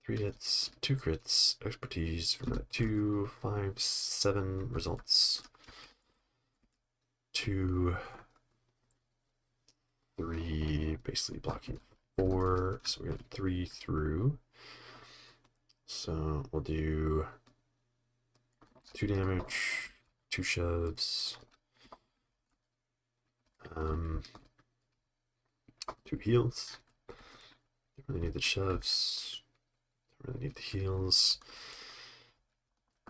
3 hits, 2 crits, expertise for that 2, 5, 7 results. 2, 3, basically blocking 4, so we got 3 through. So we'll do 2 damage, 2 shoves, 2 heals. Don't really need the shoves. Really need the heals.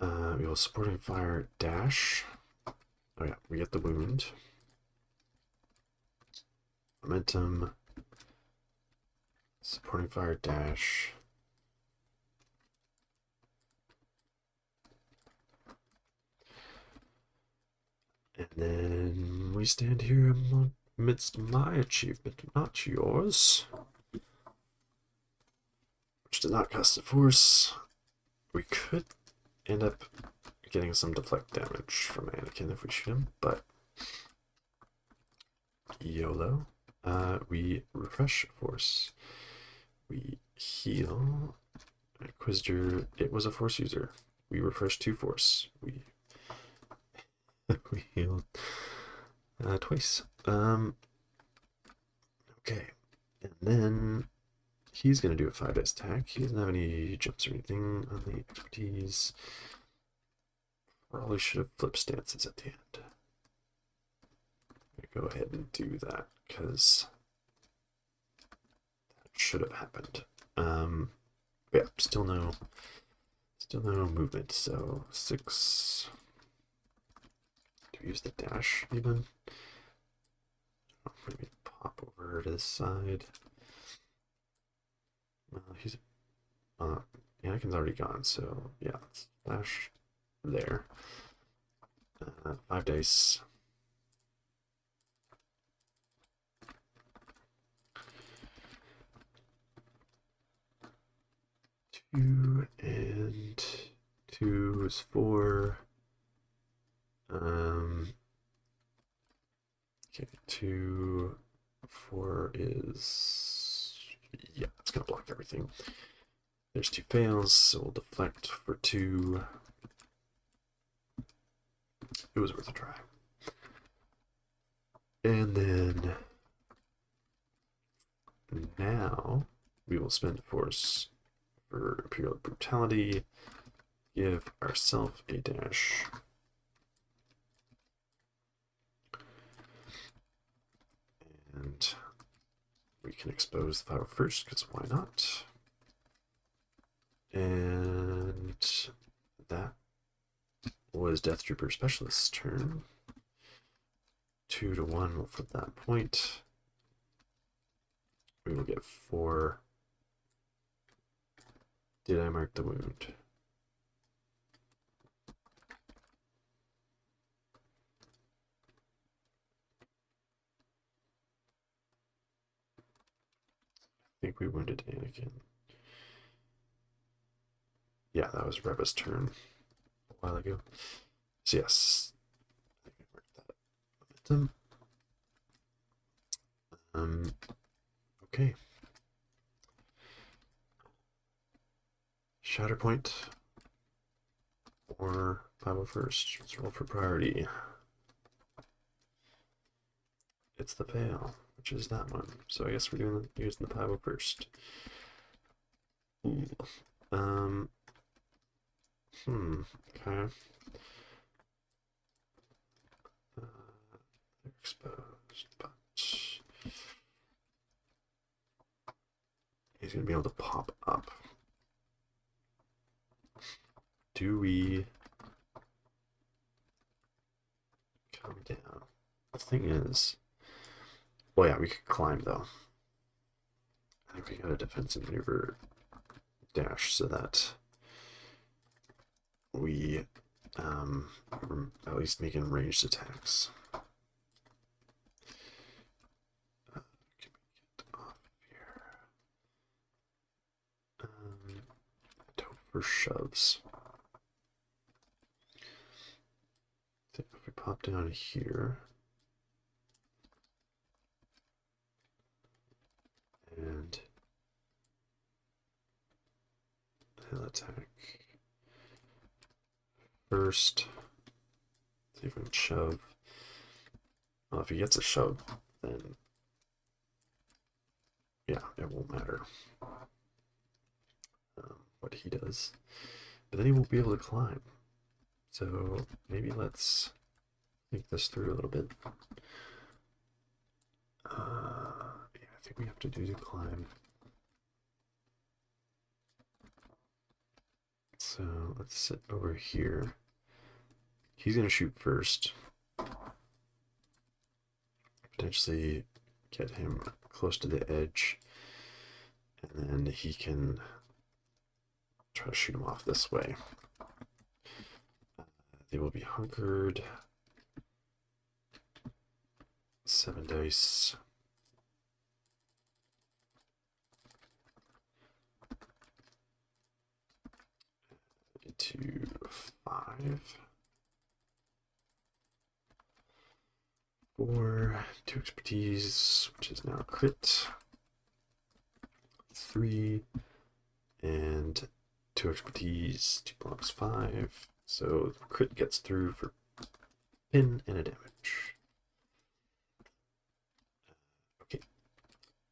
We will supporting fire dash. Oh yeah, we get the wound. Momentum. Supporting fire dash. And then we stand here amidst my achievement, not yours. Which does not cost a force. We could end up getting some deflect damage from Anakin if we shoot him, but YOLO. We refresh force. We heal. Inquisitor, it was a force user. We refresh 2 force. We healed twice. Okay. And then he's gonna do a 5 dice attack. He doesn't have any jumps or anything on the expertise. Probably should have flipped stances at the end. Go ahead and do that because that should have happened. Yeah, still no movement. So 6. Do we use the dash even? Maybe pop over to this side. He's Anakin's already gone, so yeah, let's dash there. 5 dice. 2 and 2 is 4. Okay, 2, 4 is, yeah, it's gonna block everything. There's 2 fails, so we'll deflect for 2. It was worth a try. And then now we will spend force for Imperial Brutality, give ourselves a dash. And we can expose the 501st, because why not? And that was Death Trooper Specialist's turn. 2 to 1 will flip that point. We will get 4. Did I mark the wound? I think we wounded Anakin. Yeah, that was Reva's turn a while ago. So yes, I think I marked that momentum. Okay. Shatterpoint or 501st. Let's roll for priority. It's the fail, which is that one. So I guess we're using the 501st. Ooh. Okay. They're exposed, but he's gonna be able to pop up. Do we come down? The thing is, well, yeah, we could climb though. I think we got a defensive maneuver dash so that we at least making ranged attacks. Can we get off here? Don't for shoves. I think if we pop down here and he'll attack first. See if we can shove. Well, if he gets a shove, then yeah, it won't matter what he does. But then he won't be able to climb. So maybe let's think this through a little bit. Yeah, I think we have to do the climb. So let's sit over here. He's gonna shoot first. Potentially get him close to the edge, and then he can try to shoot him off this way. They will be hunkered. 7 dice. Into 5. 4. 2 expertise, which is now crit. 3. And 2 expertise, 2 blocks 5. So crit gets through for pin and a damage. Okay.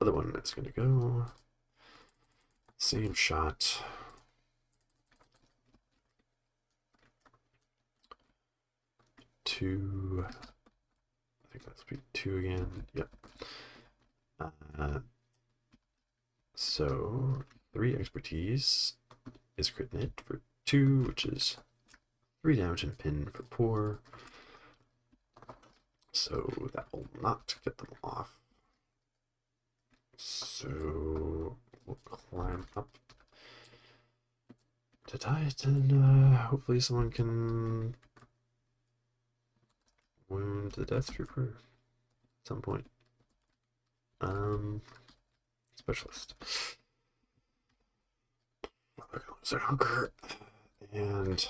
Other one is going to go. Same shot. Two. I think that's be 2 again. Yep. So 3 expertise is crit hit for 2, which is 3 damage and a pin for 4. So that will not get them off. So we'll climb up to Diet, and hopefully someone can wound the Death Trooper at some point. Specialist. So hunker, and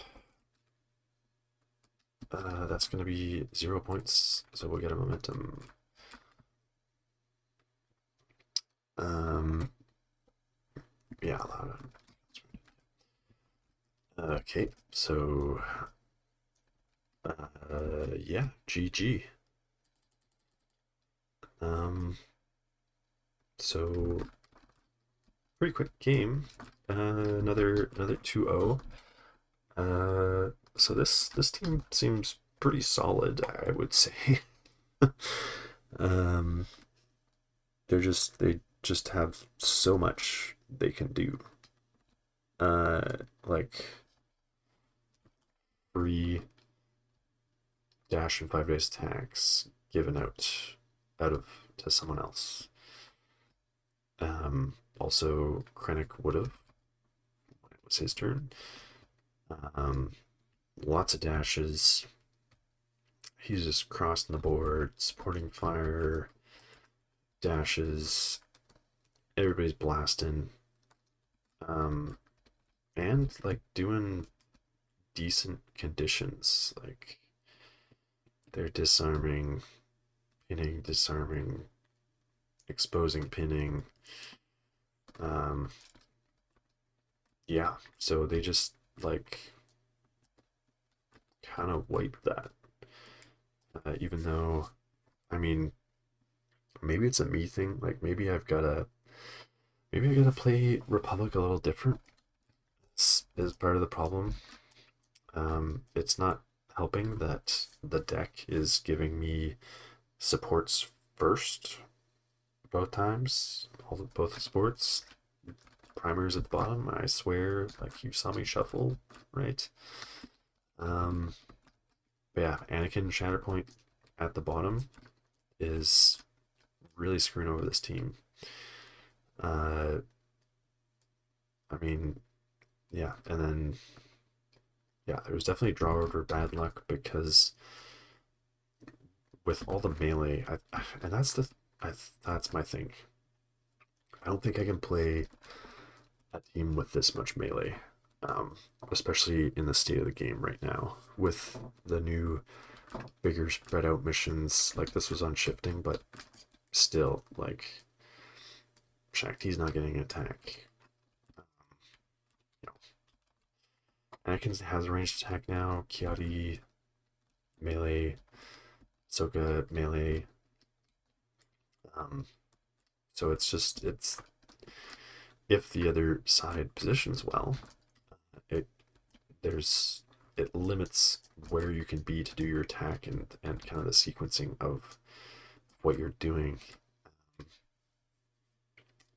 that's going to be 0 points, so we'll get a momentum. Yeah, okay, so yeah, GG. So pretty quick game. Another 2-0. So this team seems pretty solid, I would say. They just have so much they can do. Like free dash and 5 days attacks given out to someone else. Also, Krennic would have when it was his turn. Lots of dashes. He's just crossing the board, supporting fire, dashes. Everybody's blasting. And like doing decent conditions. Like they're disarming, pinning, disarming, exposing, pinning. Yeah, so they just like kind of wiped that. Even though, I mean, maybe it's a me thing. Like maybe I gotta play Republic a little different. Is part of the problem. It's not helping that the deck is giving me supports first both times, both sports. Primers at the bottom. I swear, like you saw me shuffle, right? But yeah, Anakin Shatterpoint at the bottom is really screwing over this team. I mean, yeah, and then yeah, there was definitely draw order bad luck because with all the melee, and that's my thing. I don't think I can play a team with this much melee, especially in the state of the game right now with the new bigger spread out missions. Like this was on shifting, but still, like Shakti's not getting an attack. You know, Anakin has a ranged attack now. Kiadi melee, Soka melee. So it's if the other side positions well, it limits where you can be to do your attack and kind of the sequencing of what you're doing.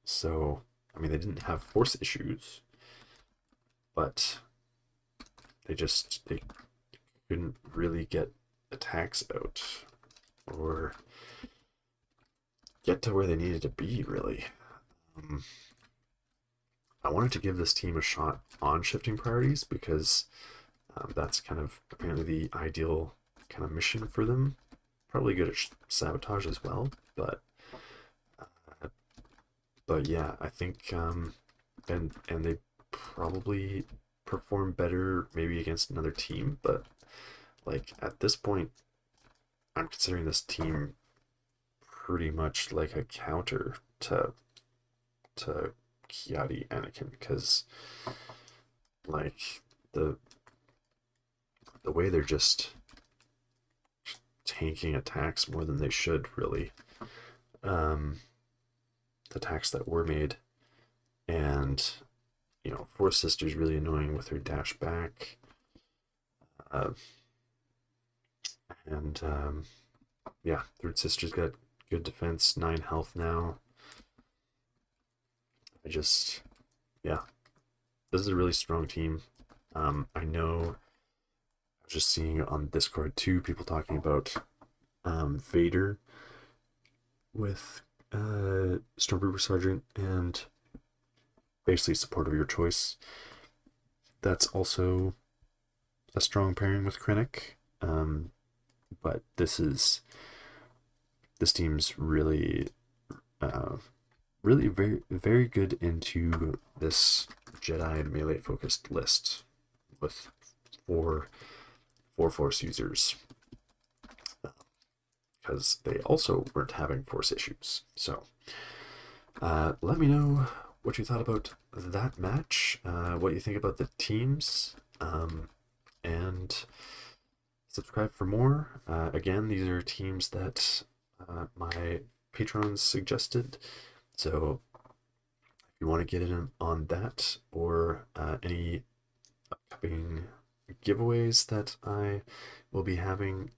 So I mean they didn't have force issues, but they couldn't really get attacks out or get to where they needed to be, really. Um, I wanted to give this team a shot on shifting priorities because that's kind of apparently the ideal kind of mission for them. Probably good at sabotage as well, uh, but yeah, I think and they probably perform better maybe against another team, but like at this point, I'm considering this team pretty much like a counter to Kiadi Anakin because like the the way they're just tanking attacks more than they should really. The attacks that were made, and Four Sisters really annoying with her dash back, uh, and yeah, Third Sister's got good defense, 9 health now. Yeah, this is a really strong team. I know I was just seeing on Discord too, people talking about Vader with Stormtrooper Sergeant and basically support of your choice. That's also a strong pairing with Krennic. But this team's really really very very good into this Jedi melee focused list with four Force users because they also weren't having Force issues. So let me know what you thought about that match, what you think about the teams, and subscribe for more. Again, these are teams that my patrons suggested, so if you want to get in on that or any upcoming giveaways that I will be having,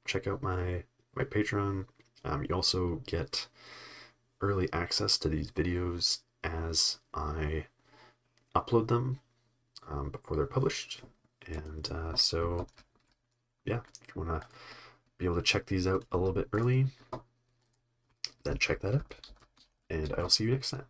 check out my Patreon. You also get early access to these videos as I upload them before they're published, and so yeah, if you want to be able to check these out a little bit early, then check that out, and I'll see you next time.